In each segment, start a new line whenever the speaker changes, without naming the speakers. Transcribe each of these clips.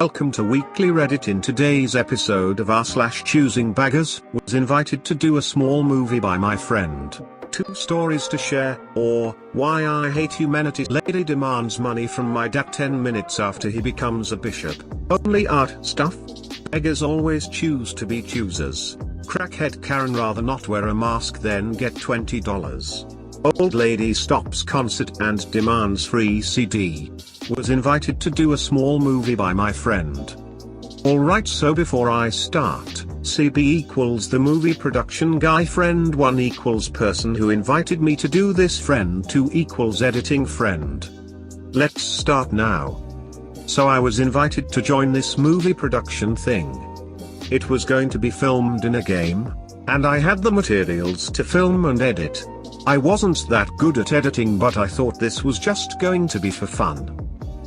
Welcome to Weekly Reddit. In today's episode of r/ChoosingBeggars, was invited to do a small movie by my friend. 2 stories to share, or why I hate humanity. Lady demands money from my dad 10 minutes after he becomes a bishop. Only art stuff. Beggars always choose to be choosers. Crackhead Karen rather not wear a mask than get $20. Old lady stops concert and demands free CD. Was invited to do a small movie by my friend. Alright, so before I start, CB equals the movie production guy, friend 1 equals person who invited me to do this, friend 2 equals editing friend. Let's start now. So I was invited to join this movie production thing. It was going to be filmed in a game, and I had the materials to film and edit. I wasn't that good at editing, but I thought this was just going to be for fun.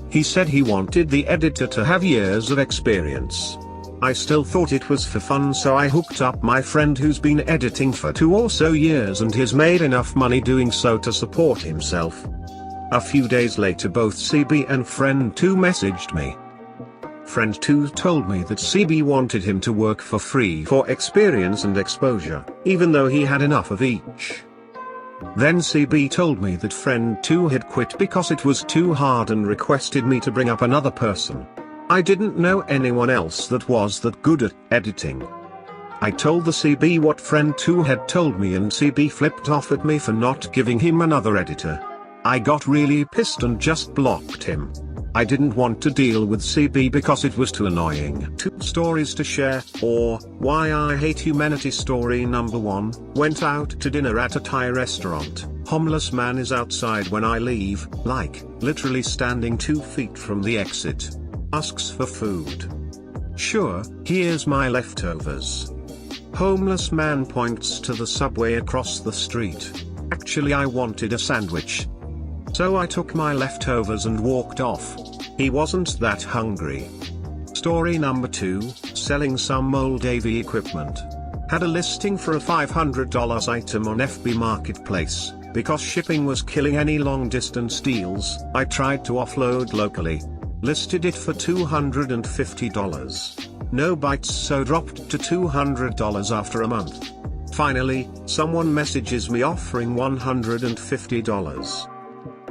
He said he wanted the editor to have years of experience. I still thought it was for fun, so I hooked up my friend who's been editing for 2 or so years and has made enough money doing so to support himself. A few days later, both CB and friend 2 messaged me. Friend 2 told me that CB wanted him to work for free for experience and exposure, even though he had enough of each. Then CB told me that friend 2 had quit because it was too hard and requested me to bring up another person. I didn't know anyone else that was that good at editing. I told the CB what friend 2 had told me, and CB flipped off at me for not giving him another editor. I got really pissed and just blocked him. I didn't want to deal with CB because it was too annoying. 2 stories to share, or why I hate humanity. Story number 1, went out to dinner at a Thai restaurant. Homeless man is outside when I leave, like, literally standing 2 feet from the exit. Asks for food. Sure, here's my leftovers. Homeless man points to the subway across the street. Actually, I wanted a sandwich. So I took my leftovers and walked off. He wasn't that hungry. Story number 2, selling some old AV equipment. Had a listing for a $500 item on FB Marketplace. Because shipping was killing any long distance deals, I tried to offload locally. Listed it for $250. No bites, so dropped to $200 after a month. Finally, someone messages me offering $150.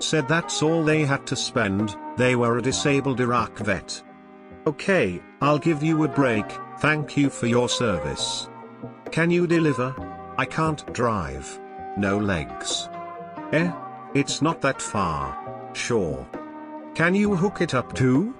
Said that's all they had to spend. They were a disabled Iraq vet. Okay, I'll give you a break, thank you for your service. Can you deliver? I can't drive. No legs. It's not that far. Sure. Can you hook it up too?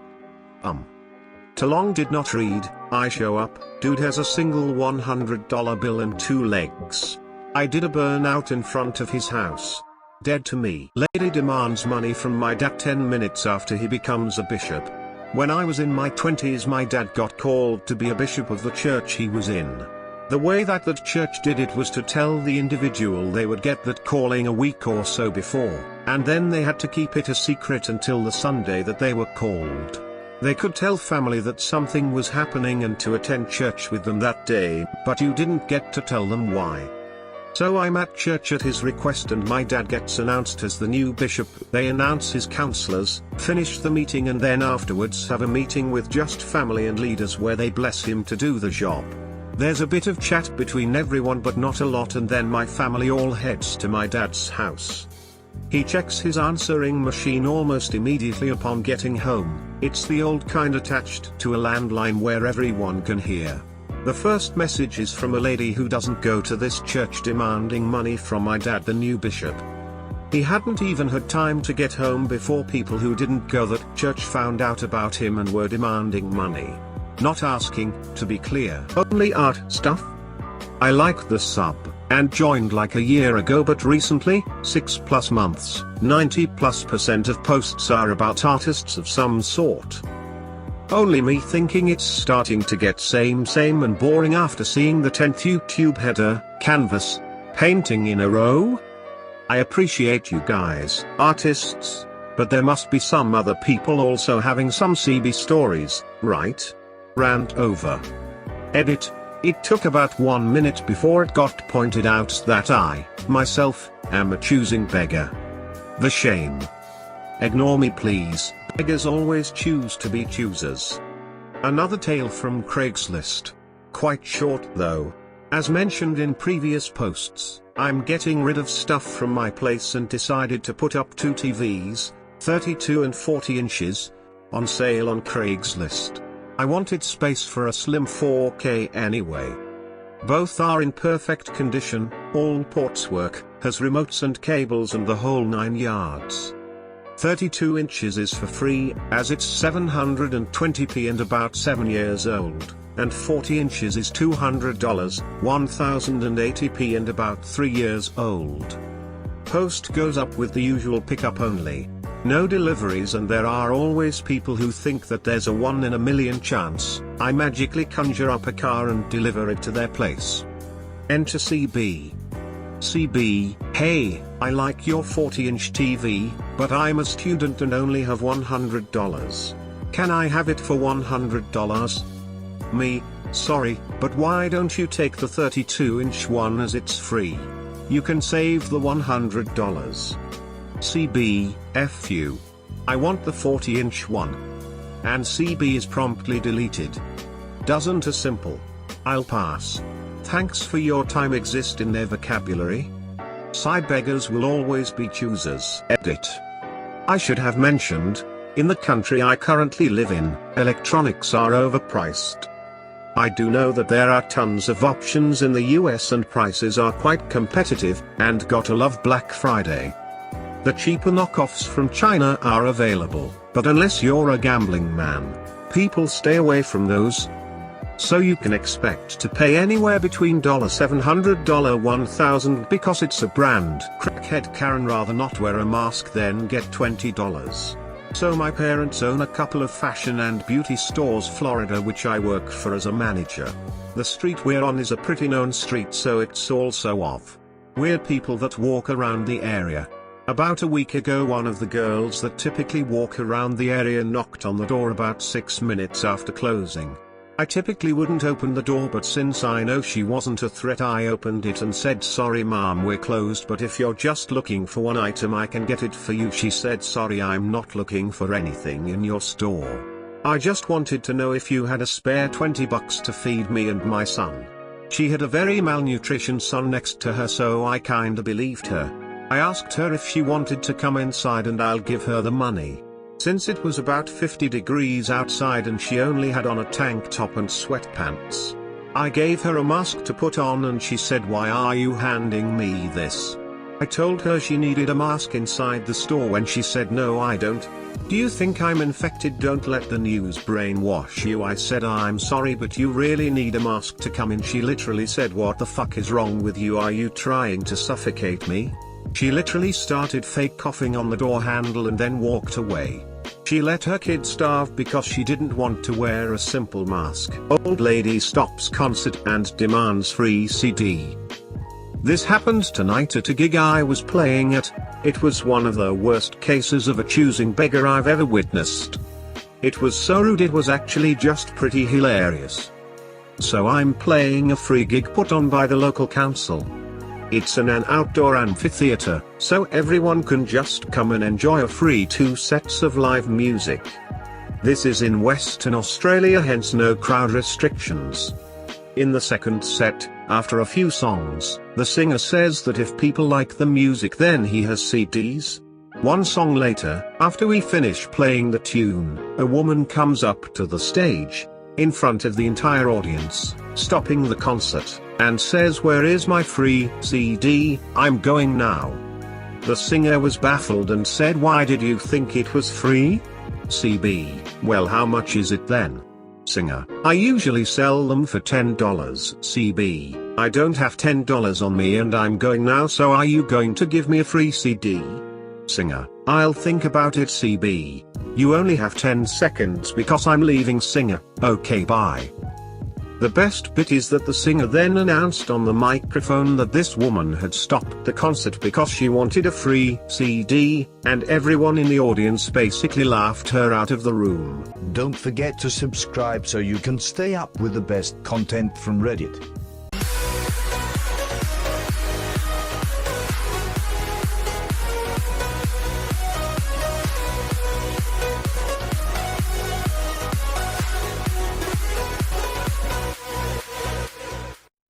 Too long did not read. I show up, dude has a single $100 bill and 2 legs. I did a burnout in front of his house. Dead to me. Lady demands money from my dad 10 minutes after he becomes a bishop. When I was in my 20s, my dad got called to be a bishop of the church he was in. The way that church did it was to tell the individual they would get that calling a week or so before, and then they had to keep it a secret until the Sunday that they were called. They could tell family that something was happening and to attend church with them that day, but you didn't get to tell them why. So I'm at church at his request, and my dad gets announced as the new bishop. They announce his counselors, finish the meeting, and then afterwards have a meeting with just family and leaders where they bless him to do the job. There's a bit of chat between everyone but not a lot, and then my family all heads to my dad's house. He checks his answering machine almost immediately upon getting home. It's the old kind attached to a landline where everyone can hear. The first message is from a lady who doesn't go to this church, demanding money from my dad, the new bishop. He hadn't even had time to get home before people who didn't go that church found out about him and were demanding money. Not asking, to be clear. Only art stuff. I like the sub, and joined like a year ago, but recently, 6+ months, 90+% of posts are about artists of some sort. Only me thinking it's starting to get same and boring after seeing the 10th YouTube header, canvas, painting in a row? I appreciate you guys, artists, but there must be some other people also having some CB stories, right? Rant over. Edit. It took about 1 minute before it got pointed out that I, myself, am a choosing beggar. The shame. Ignore me please, beggars always choose to be choosers. Another tale from Craigslist. Quite short though. As mentioned in previous posts, I'm getting rid of stuff from my place and decided to put up two TVs, 32 and 40 inches, on sale on Craigslist. I wanted space for a slim 4K anyway. Both are in perfect condition, all ports work, has remotes and cables and the whole 9 yards. 32 inches is for free, as it's 720p and about 7 years old, and 40 inches is $200, 1080p and about 3 years old. Post goes up with the usual pickup only. No deliveries, and there are always people who think that there's a 1 in a million chance I magically conjure up a car and deliver it to their place. Enter CB. CB, hey, I like your 40-inch TV, but I'm a student and only have $100. Can I have it for $100? Me, sorry, but why don't you take the 32-inch one as it's free? You can save the $100. CB, F you. I want the 40-inch one. And CB is promptly deleted. Doesn't a simple "I'll pass. Thanks for your time" exist in their vocabulary? Beggars will always be choosers. Edit. I should have mentioned, in the country I currently live in, electronics are overpriced. I do know that there are tons of options in the US and prices are quite competitive, and gotta love Black Friday. The cheaper knockoffs from China are available, but unless you're a gambling man, people stay away from those. So you can expect to pay anywhere between $700 $1,000 because it's a brand. Crackhead Karen rather not wear a mask than get $20. So my parents own a couple of fashion and beauty stores Florida which I work for as a manager. The street we're on is a pretty known street, so it's also of weird people that walk around the area. About a week ago one of the girls that typically walk around the area knocked on the door about 6 minutes after closing. I typically wouldn't open the door, but since I know she wasn't a threat I opened it and said, "Sorry ma'am, we're closed, but if you're just looking for one item I can get it for you." She said, "Sorry, I'm not looking for anything in your store. I just wanted to know if you had a spare $20 to feed me and my son." She had a very malnutrition son next to her, so I kinda believed her. I asked her if she wanted to come inside and I'll give her the money. Since it was about 50 degrees outside and she only had on a tank top and sweatpants, I gave her a mask to put on and she said, "Why are you handing me this?" I told her she needed a mask inside the store when she said, "No I don't. Do you think I'm infected? Don't let the news brainwash you." I said, "I'm sorry, but you really need a mask to come in." She literally said, "What the fuck is wrong with you? Are you trying to suffocate me?" She literally started fake coughing on the door handle and then walked away. She let her kid starve because she didn't want to wear a simple mask. Old lady stops concert and demands free CD. This happened tonight at a gig I was playing at. It was one of the worst cases of a choosing beggar I've ever witnessed. It was so rude, it was actually just pretty hilarious. So I'm playing a free gig put on by the local council. It's an outdoor amphitheater, so everyone can just come and enjoy a free 2 sets of live music. This is in Western Australia, hence no crowd restrictions. In the second set, after a few songs, the singer says that if people like the music then he has CDs. One song later, after we finish playing the tune, a woman comes up to the stage, in front of the entire audience, stopping the concert, and says, "Where is my free CD? I'm going now." The singer was baffled and said, "Why did you think it was free?" CB, "Well, how much is it then?" Singer, "I usually sell them for $10. CB, "I don't have $10 on me and I'm going now, so are you going to give me a free CD?" Singer, "I'll think about it." CB, "You only have 10 seconds because I'm leaving." Singer, "Okay, bye." The best bit is that the singer then announced on the microphone that this woman had stopped the concert because she wanted a free CD, and everyone in the audience basically laughed her out of the room.
Don't forget to subscribe so you can stay up with the best content from Reddit.